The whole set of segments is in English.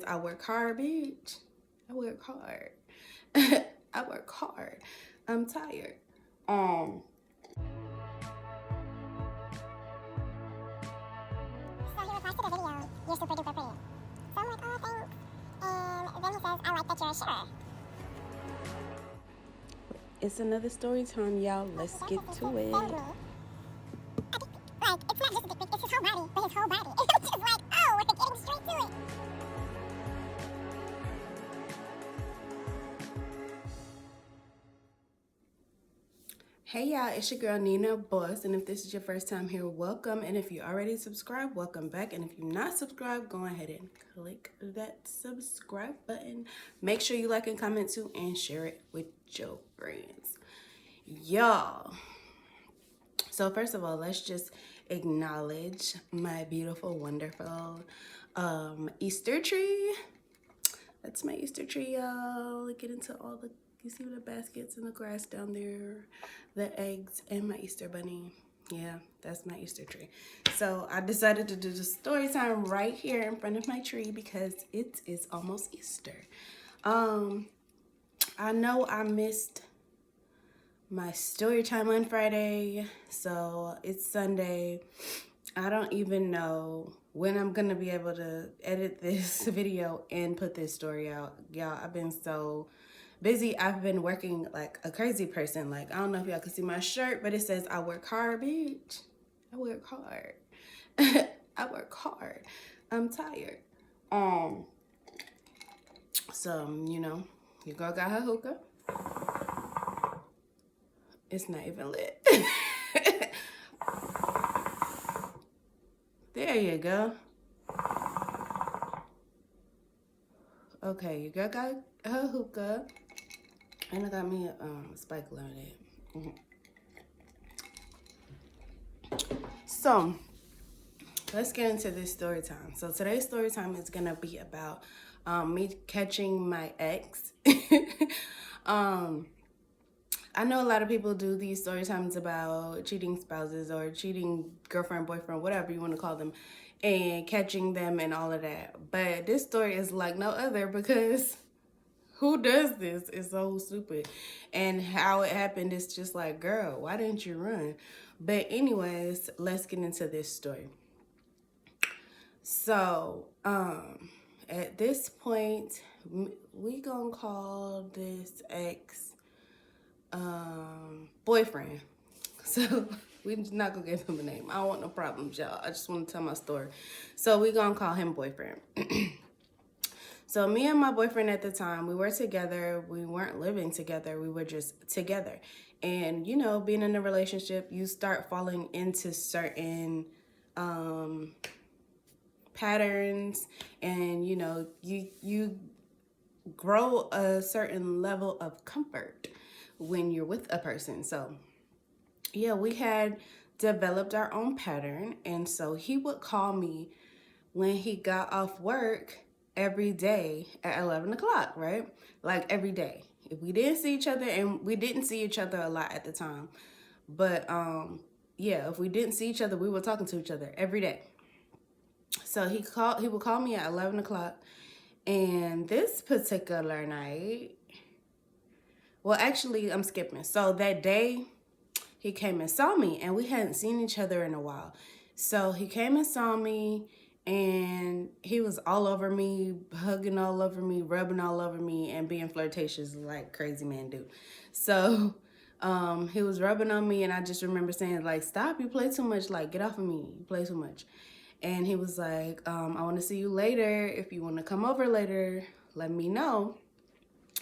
I work hard, bitch. I work hard. I work hard. I'm tired. Um, So he replies to the video, "You're super duper pretty." So I'm like, "Oh, thanks." And then he says, "I like that you're a shitter." it's another story time, y'all. Let's get to it. Like, it's not just a dick pic, it's his whole body, but his whole body. And I'm just like, oh, we're getting straight to it. Hey y'all, it's your girl Nina Boss, and if this is your first time here, welcome. And if you already subscribed, welcome back. And if you're not subscribed, go ahead and click that subscribe button. Make sure you like and comment too, and share it with your friends. Y'all. So first of all, let's just acknowledge my beautiful, wonderful Easter tree. That's my Easter tree, y'all. Get into all the, you see the baskets and the grass down there, the eggs, and my Easter bunny. Yeah, that's my Easter tree. So I decided to do the story time right here in front of my tree because it is almost Easter. I know I missed my story time on Friday, so it's Sunday. I don't even know when I'm gonna be able to edit this video and put this story out. Y'all, I've been so busy. I've been working like a crazy person. Like, I don't know if y'all can see my shirt, but it says I work hard, bitch. I work hard. I work hard. I'm tired. So, you know, your girl got her hookah. It's not even lit. There you go. Okay, your girl got her hookah. And I got me a spike lemonade. So, let's get into this story time. So today's story time is gonna be about me catching my ex. I know a lot of people do these story times about cheating spouses or cheating girlfriend, boyfriend, whatever you want to call them, and catching them and all of that. But this story is like no other because who does this? It's so stupid. And how it happened is just like, girl, why didn't you run? But anyways, let's get into this story. So, at this point, we gonna call this ex boyfriend. So we're not gonna give him a name. I don't want no problems, y'all. I just want to tell my story. So we gonna call him boyfriend. So me and my boyfriend at the time, we were together. We weren't living together. We were just together. And you know, being in a relationship, you start falling into certain patterns, and you know, you grow a certain level of comfort when you're with a person. So yeah, we had developed our own pattern, and so he would call me when he got off work every day at 11 o'clock, right? Like every day. If we didn't see each other, and we didn't see each other a lot at the time, but yeah, if we didn't see each other, we were talking to each other every day. So he would call me at 11 o'clock, and this particular night, well, actually, I'm skipping. So that day, he came and saw me, and we hadn't seen each other in a while. So he came and saw me, and he was all over me, hugging all over me, rubbing all over me, and being flirtatious like crazy man do. So he was rubbing on me, and I just remember saying, like, stop, you play too much, like, get off of me, you play too much. And he was like, I want to see you later. If you want to come over later, let me know.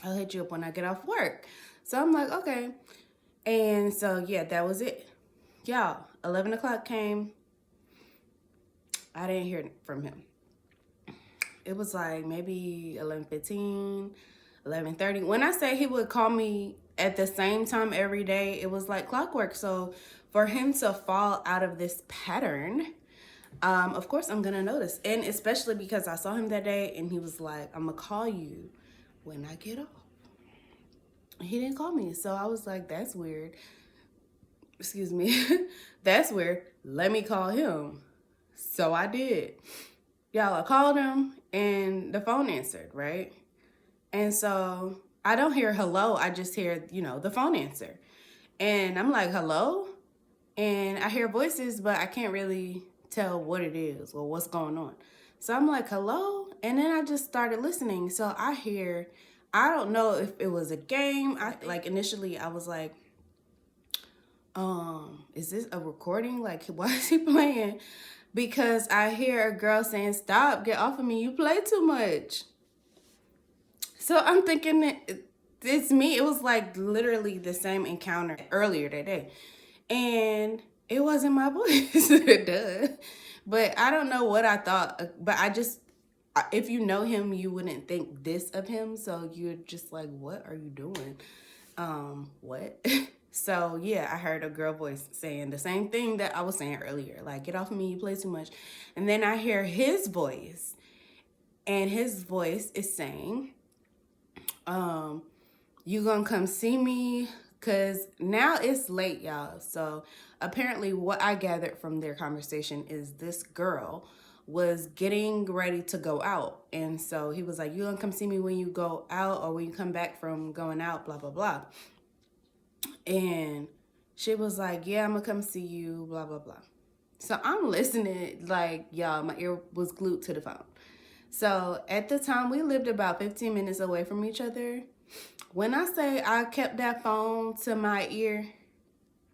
I'll hit you up when I get off work. So I'm like, okay. And so, yeah, that was it. Y'all, 11 o'clock came. I didn't hear from him. It was like maybe 11:15, 11:30. When I say he would call me at the same time every day, it was like clockwork. So for him to fall out of this pattern, of course I'm gonna notice. And especially because I saw him that day and he was like, I'm gonna call you when I get off. He didn't call me. So I was like, that's weird. Excuse me. That's weird. Let me call him. So I did. Y'all, I called him and the phone answered, right? And so I don't hear hello. I just hear, the phone answer. And I'm like, hello? And I hear voices, but I can't really tell what it is or what's going on. So I'm like, hello? And then I just started listening. So I don't know if it was a game. Like initially I was like, is this a recording? Like, why is he playing? Because I hear a girl saying, stop, get off of me, you play too much. So I'm thinking that it's me. It was like literally the same encounter earlier that day. And it wasn't my voice. Duh. But I don't know what I thought. But if you know him, you wouldn't think this of him. So you're just like, what are you doing? What? So yeah, I heard a girl voice saying the same thing that I was saying earlier. Like, get off of me, you play too much. And then I hear his voice. And his voice is saying, you gonna come see me? Because now it's late, y'all. So apparently what I gathered from their conversation is this girl was getting ready to go out. And so he was like, you gonna come see me when you go out or when you come back from going out, blah, blah, blah. And she was like, yeah, I'm gonna come see you, blah, blah, blah. So I'm listening, like, y'all, my ear was glued to the phone. So at the time, we lived about 15 minutes away from each other. When I say I kept that phone to my ear,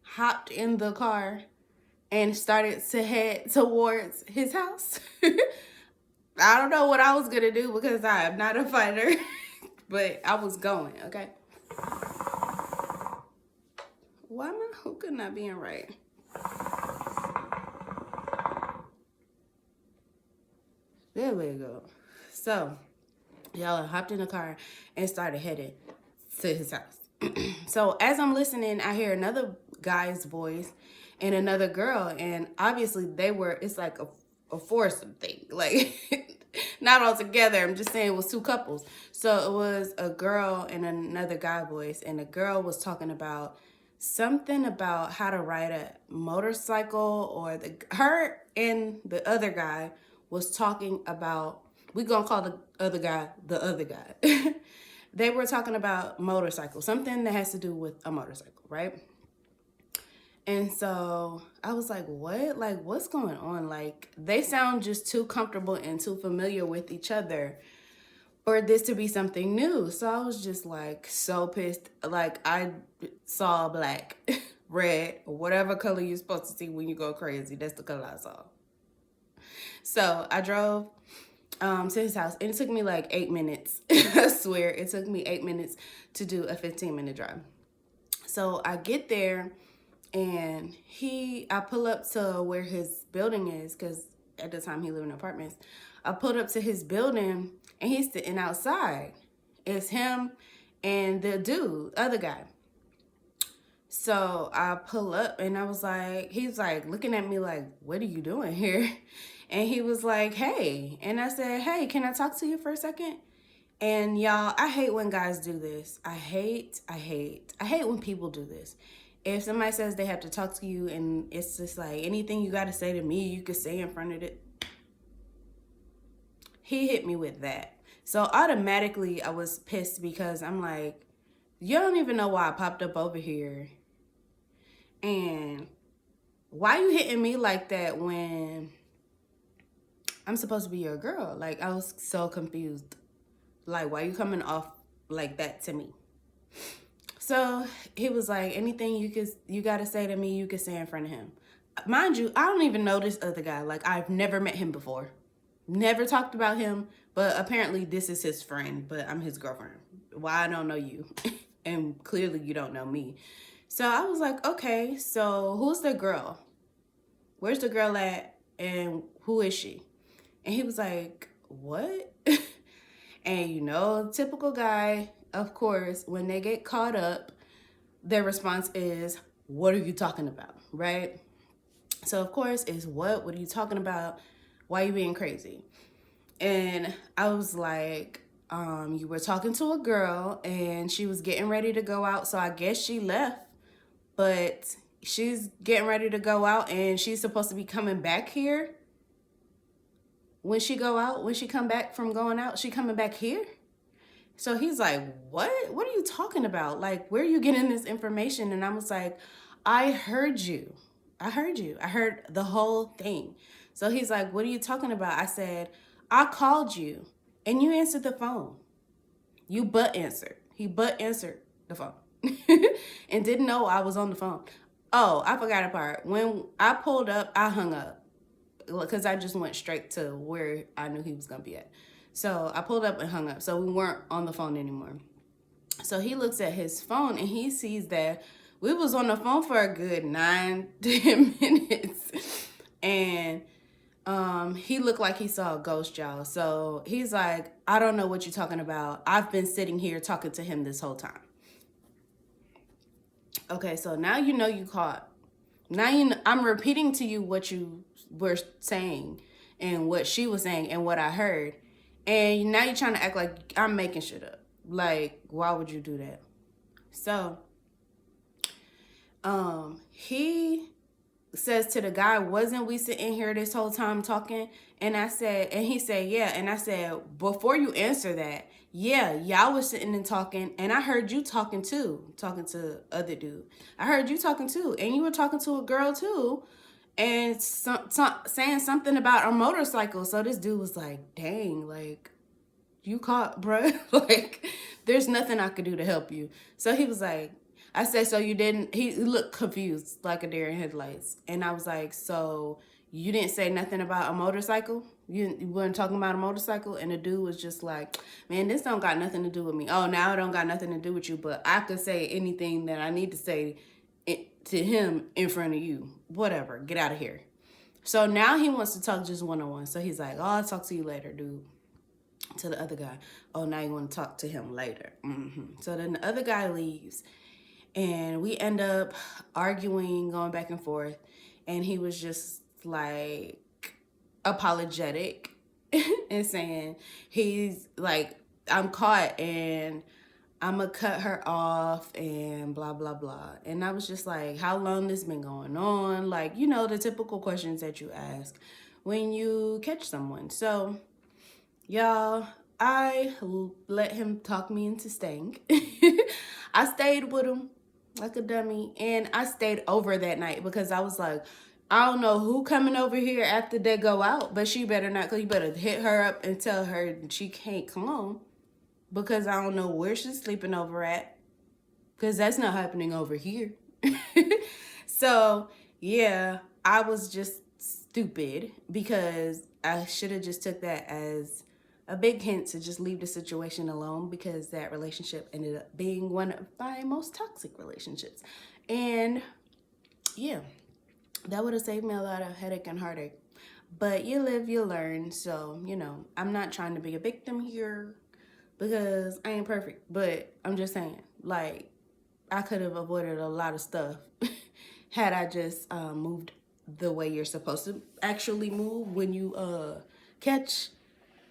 hopped in the car, and started to head towards his house. I don't know what I was going to do because I am not a fighter, but I was going, okay? Why am I hookah not being right? There we go. So, y'all hopped in the car and started heading to his house. So as I'm listening, I hear another guy's voice and another girl, and obviously it's like a foursome thing, like not all together. I'm just saying it was two couples. So it was a girl and another guy voice, and the girl was talking about something about how to ride a motorcycle, or her and the other guy was talking about, we're gonna call the other guy the other guy. They were talking about motorcycle, something that has to do with a motorcycle, right? And so I was like, what? Like, what's going on? Like, they sound just too comfortable and too familiar with each other for this to be something new. So I was just like so pissed. Like, I saw black, red, or whatever color you're supposed to see when you go crazy. That's the color I saw. So I drove to his house, and it took me like 8 minutes. I swear, it took me 8 minutes to do a 15-minute drive. So I get there, and I pull up to where his building is, because at the time he lived in apartments. I pulled up to his building, and he's sitting outside. It's him and the dude, other guy. So I pull up, and he's like looking at me like, what are you doing here? And he was like, hey. And I said, hey, can I talk to you for a second? And y'all, I hate when guys do this. I hate when people do this. If somebody says they have to talk to you, and it's just like, anything you got to say to me, you could say in front of it. He hit me with that. So automatically I was pissed, because I'm like, you don't even know why I popped up over here. And why you hitting me like that when I'm supposed to be your girl? Like, I was so confused. Like, why you coming off like that to me? So he was like, anything you got to say to me, you could say in front of him. Mind you, I don't even know this other guy. Like, I've never met him before. Never talked about him, but apparently this is his friend, but I'm his girlfriend. Why I don't know you? And clearly you don't know me. So I was like, okay, so who's the girl? Where's the girl at? And who is she? And he was like, what? And typical guy, of course, when they get caught up, their response is, what are you talking about, right? So of course it's what are you talking about? Why are you being crazy? And I was like, you were talking to a girl and she was getting ready to go out. So I guess she left, but she's getting ready to go out and she's supposed to be coming back here. when she go out, when she come back from going out, she coming back here? So he's like, what? What are you talking about? Like, where are you getting this information? And I was like, I heard you. I heard you. I heard the whole thing. So he's like, what are you talking about? I said, I called you and you answered the phone. You butt answered. He butt answered the phone and didn't know I was on the phone. Oh, I forgot a part. When I pulled up, I hung up because I just went straight to where I knew he was going to be at. So I pulled up and hung up. So we weren't on the phone anymore. So he looks at his phone and he sees that we was on the phone for a good 9-10 minutes. And he looked like he saw a ghost, y'all. So he's like, I don't know what you're talking about. I've been sitting here talking to him this whole time. Okay, so now you know you caught. Now you know, I'm repeating to you what you were saying and what she was saying and what I heard. And now you're trying to act like I'm making shit up. Like, why would you do that? So, he says to the guy, wasn't we sitting here this whole time talking? And I said, and he said, yeah. And I said, before you answer that, yeah, y'all was sitting and talking, and I heard you talking too, talking to other dude. I heard you talking too, and you were talking to a girl too, and saying something about a motorcycle. So this dude was like, dang, like, you caught, bruh. Like, there's nothing I could do to help you. So he was like, I said, so you didn't, he looked confused like a deer in headlights. And I was like, so you didn't say nothing about a motorcycle? You weren't talking about a motorcycle? And the dude was just like, man, this don't got nothing to do with me. Oh, now it don't got nothing to do with you, but I could say anything that I need to say to him in front of you. Whatever, get out of here. So now he wants to talk just one-on-one. So he's like, oh, I'll talk to you later, dude. To the other guy, oh, now you want to talk to him later. So then the other guy leaves, and we end up arguing, going back and forth, and he was just like apologetic and saying he's like, I'm caught and I'm gonna cut her off and blah blah blah. And I was just like, how long this been going on? Like, you know, the typical questions that you ask when you catch someone. So y'all, I let him talk me into staying. I stayed with him like a dummy, and I stayed over that night because I was like, I don't know who coming over here after they go out, but she better not, because you better hit her up and tell her she can't come on, because I don't know where she's sleeping over at, because that's not happening over here. So, yeah, I was just stupid because I should have just took that as a big hint to just leave the situation alone, because that relationship ended up being one of my most toxic relationships. And yeah, that would have saved me a lot of headache and heartache. But you live, you learn. So, you know, I'm not trying to be a victim here because I ain't perfect. But I'm just saying, like, I could have avoided a lot of stuff had I just moved the way you're supposed to actually move when you catch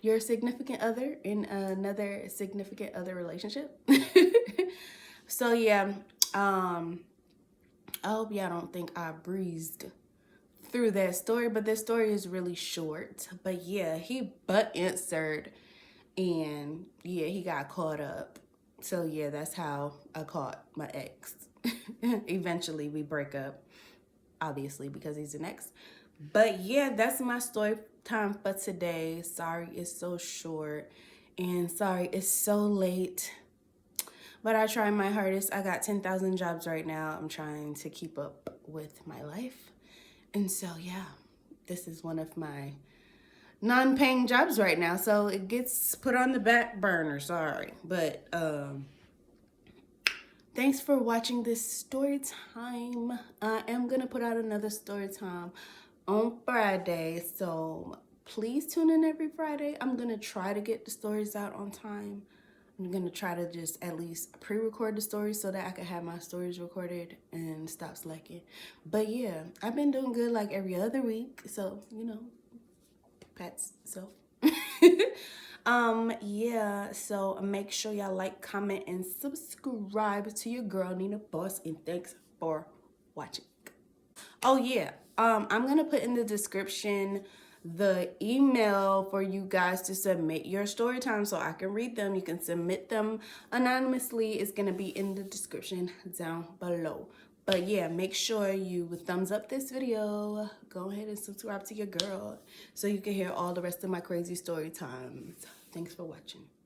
your significant other in another significant other relationship. So yeah, I hope y'all don't think I breezed through that story, but this story is really short. But yeah, he butt answered, and yeah, he got caught up. So yeah, that's how I caught my ex. Eventually we break up, obviously, because he's an ex. But yeah, that's my story time for today. Sorry it's so short, and sorry it's so late, but I try my hardest. I got 10,000 jobs right now. I'm trying to keep up with my life, and so yeah, this is one of my non-paying jobs right now, so it gets put on the back burner. Sorry, but thanks for watching this story time. I am gonna put out another story time on Friday, so please tune in every Friday. I'm gonna try to get the stories out on time. I'm gonna try to just at least pre-record the stories so that I can have my stories recorded and stop slacking. But yeah, I've been doing good like every other week, so you know, pats self. Yeah, so make sure y'all like, comment, and subscribe to your girl Nina Boss, and thanks for watching. Oh yeah, I'm gonna put in the description The email for you guys to submit your story time so I can read them, you can submit them anonymously, is going to be in the description down below. But yeah, make sure you thumbs up this video. Go ahead and subscribe to your girl so you can hear all the rest of my crazy story times. Thanks for watching.